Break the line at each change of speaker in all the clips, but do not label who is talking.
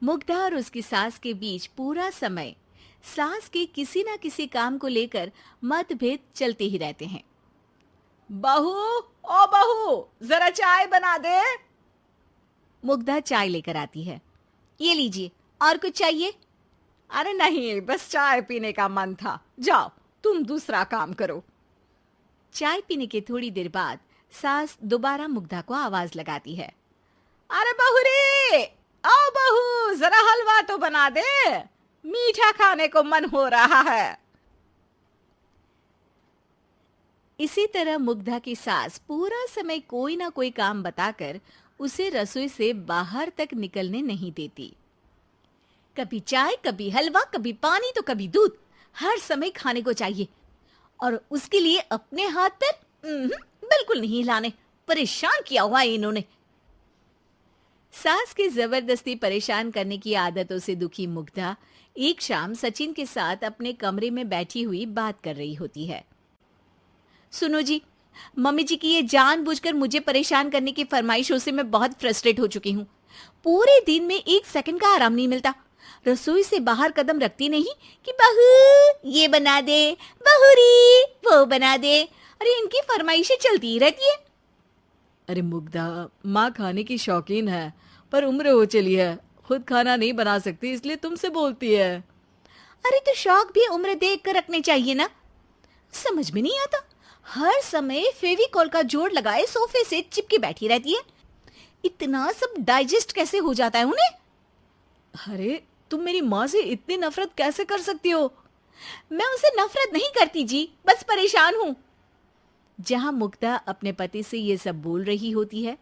मुग्धा और उसकी सास के बीच पूरा समय सास के किसी न किसी काम को लेकर मतभेद चलते ही रहते हैं।
बहू, ओ बहू, जरा चाय बना दे।
मुग्धा चाय लेकर आती है। ये लीजिए, और कुछ चाहिए?
अरे नहीं, बस चाय पीने का मन था। जाओ, तुम दूसरा काम करो।
चाय पीने के थोड़ी देर बाद सास दोबारा मुग्धा को आवाज लगाती है।
अरे बहू रे, आओ बहू, जरा हलवा तो बना दे, मीठा खाने को मन हो रहा है।
इसी तरह मुग्धा की सास पूरा समय कोई ना कोई काम बताकर उसे रसोई से बाहर तक निकलने नहीं देती। कभी चाय, कभी हलवा, कभी पानी तो कभी दूध, हर समय खाने को चाहिए और उसके लिए अपने हाथ पैर बिल्कुल नहीं हिलाने। परेशान किया हुआ है इन्होंने। सास की जबरदस्ती परेशान करने की आदतों से दुखी मुग्धा एक शाम सचिन के साथ अपने कमरे में बैठी हुई बात कर रही होती है। सुनो जी, मम्मी जी की ये जानबूझकर मुझे परेशान करने की फरमाइशों से मैं बहुत फ्रस्ट्रेट हो चुकी हूँ। पूरे दिन में एक सेकंड का आराम नहीं मिलता। रसोई से बाहर कदम रखती नहीं कि बहू ये बना दे, बहू री वो बना दे। अरे इनकी फरमाइशें चलती ही रहती है।
अरे मुग्धा, माँ खाने की शौकीन है, पर उम्र हो चली है, खुद खाना नहीं बना सकती, इसलिए तुमसे बोलती है।
अरे तो शौक भी उम्र देख कर रखने चाहिए ना। समझ में नहीं आता, हर समय फेविकॉल का जोड़ लगाए सोफे से चिपके बैठी रहती है। इतना सब डाइजेस्ट कैसे हो जाता है उन्हें?
अरे तुम मेरी माँ से इतनी नफरत कैसे कर सकती हो?
मैं उनसे नफरत नहीं करती जी, बस परेशान हूँ। जहां मुग्धा अपने पति से ये सब बोल रही होती है,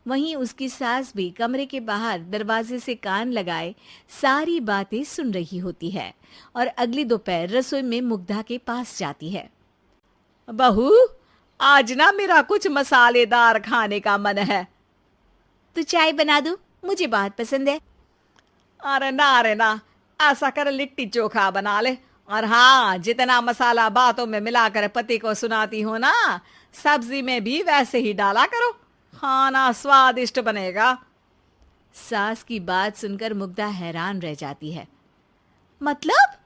वहीं उसकी सास भी कमरे के बाहर दरवाजे से कान लगाए सारी बातें सुन रही होती है और अगली दोपहर रसोई में मुग्धा के पास जाती है।
बहू, आज ना मेरा कुछ मसालेदार खाने का मन है।
तो चाय बना दो, मुझे बहुत पसंद है।
अरे ना, ऐसा कर लिट्टी चोखा बना ले। और हाँ, जितना मसाला बातों में मिलाकर पति को सुनाती हो ना, सब्जी में भी वैसे ही डाला करो, खाना स्वादिष्ट बनेगा।
सास की बात सुनकर मुग्धा हैरान रह जाती है। मतलब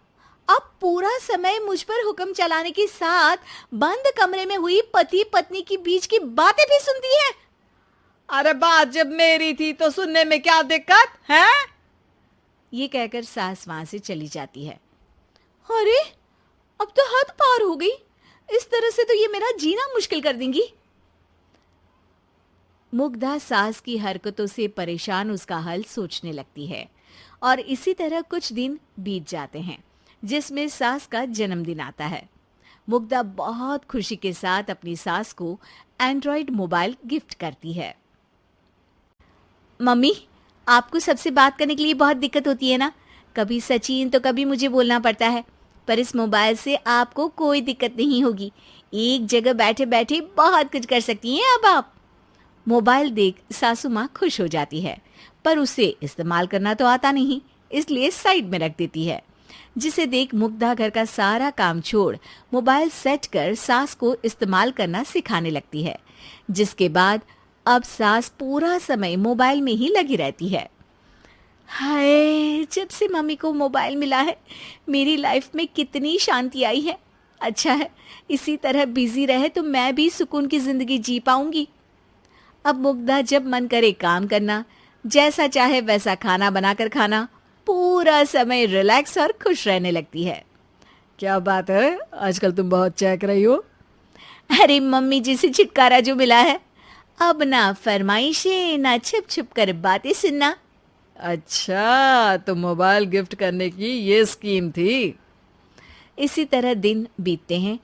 अब पूरा समय मुझ पर हुक्म चलाने के साथ बंद कमरे में हुई पति पत्नी की बीच की बातें भी सुनती है?
अरे बात जब मेरी थी तो सुनने में क्या दिक्कत है?
ये कहकर सास वहां से चली जाती है। अरे अब तो हद पार हो गई, इस तरह से तो ये मेरा जीना मुश्किल कर देंगी। मुग्धा सास की हरकतों से परेशान उसका हल सोचने लगती है और इसी तरह कुछ दिन बीत जाते हैं, जिसमें सास का जन्मदिन आता है। मुग्धा बहुत खुशी के साथ अपनी सास को एंड्रॉइड मोबाइल गिफ्ट करती है। मम्मी, आपको सबसे बात करने के लिए बहुत दिक्कत होती है ना, कभी सचिन तो कभी मुझे बोलना पड़ता है, पर इस मोबाइल से आपको कोई दिक्कत नहीं होगी। एक जगह बैठे बैठे बहुत कुछ कर सकती हैं अब आप। मोबाइल देख सासू माँ खुश हो जाती है, पर उसे इस्तेमाल करना तो आता नहीं, इसलिए साइड में रख देती है। जिसे देख मुग्धा घर का सारा काम छोड़ मोबाइल सेट कर सास को इस्तेमाल करना सिखाने लगती है, जिसके बाद अब सास पूरा समय मोबाइल में ही लगी रहती है। हाय, जब से मम्मी को मोबाइल मिला है मेरी लाइफ में कितनी शांति आई है। अच्छा है, इसी तरह बिजी रहे तो मैं भी सुकून की जिंदगी जी पाऊंगी। अब मुग्धा जब मन करे काम करना, जैसा चाहे वैसा खाना बनाकर खाना, पूरा समय रिलैक्स और खुश रहने लगती है।
क्या बात है, आजकल तुम बहुत चहक रही हो।
अरे मम्मी जी से छुटकारा जो मिला है, अब ना फरमाइशें ना छुप छुप कर बातें सुनना।
अच्छा, तो मोबाइल गिफ्ट करने की ये स्कीम थी।
इसी तरह दिन बीतते हैं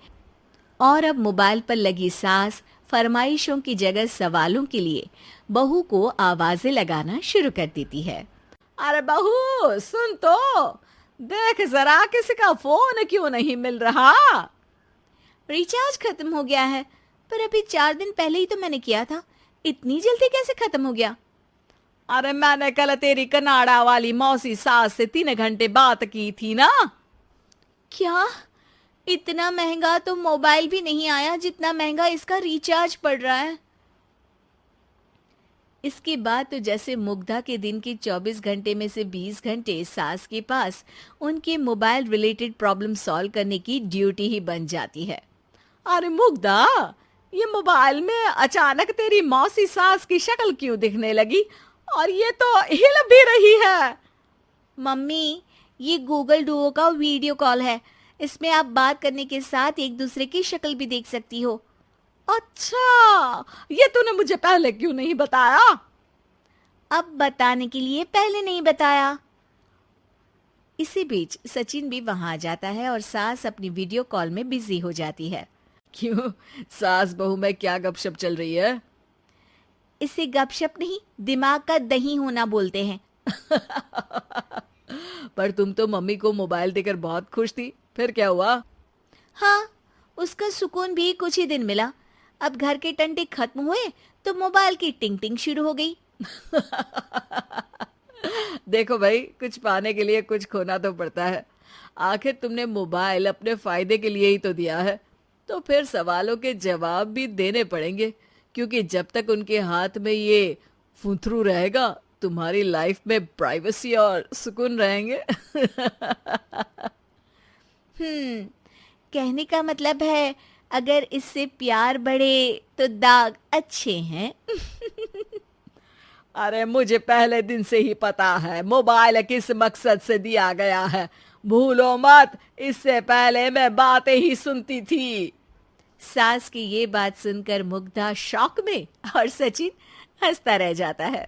और अब मोबाइल पर लगी सास फरमाइशों की जगह सवालों के लिए बहू को आवाजें लगाना शुरू कर देती है।
अरे बहू सुन तो, देख जरा किसी का फोन क्यों नहीं मिल रहा?
रिचार्ज खत्म हो गया है, पर अभी 4 दिन पहले ही तो मैंने किया था, इतनी जल्दी कैसे खत्म हो गया?
अरे मैंने कल तेरी कनाडा वाली मौसी सास से 3 घंटे बात की थी ना।
क्या? इतना महंगा तो मोबाइल भी नहीं आया जितना महंगा इसका रिचार्ज पड़ रहा है। इसके बाद तो जैसे मुग्धा के दिन के 24 घंटे में से 20 घंटे सास के पास उनके मोबाइल रिलेटेड प्रॉब्लम सॉल्व करने की ड्यूटी ही बन जाती है।
अरे मुग्धा, ये मोबाइल में अचानक तेरी मौसी सास की शक्ल क्यों दिखने लगी? और ये तो हिल भी रही है।
मम्मी, ये गूगल डुओ का वीडियो कॉल है। इसमें आप बात करने के साथ एक दूसरे की शक्ल भी देख सकती हो।
अच्छा, ये तूने मुझे पहले क्यों नहीं बताया?
अब बताने के लिए पहले नहीं बताया। इसी बीच सचिन भी वहां आ जाता है और सास अपनी वीडियो कॉल में बिजी हो जाती है।
क्यों, सास बहू में क्या गपशप चल रही है?
इसे गपशप नहीं, दिमाग का दही होना बोलते हैं।
पर तुम तो मम्मी को मोबाइल देकर बहुत खुश थी, फिर क्या हुआ?
हाँ, उसका सुकून भी कुछ ही दिन मिला। अब घर के टंटे खत्म हुए तो मोबाइल की टिंग टिंग शुरू हो गई।
देखो भाई, कुछ पाने के लिए कुछ खोना तो पड़ता है। आखिर तुमने मोबाइल अपने फायदे के लिए ही तो दिया है, तो फिर सवालों के जवाब भी देने पड़ेंगे, क्योंकि जब तक उनके हाथ में ये फुंथरू रहेगा, तुम्हारी लाइफ में प्राइवेसी और सुकून रहेंगे।
कहने का मतलब है अगर इससे प्यार बढ़े तो दाग अच्छे हैं।
अरे मुझे पहले दिन से ही पता है मोबाइल किस मकसद से दिया गया है। भूलो मत, इससे पहले मैं बातें ही सुनती थी।
सास की ये बात सुनकर मुग्धा शॉक में और सचिन हंसता रह जाता है।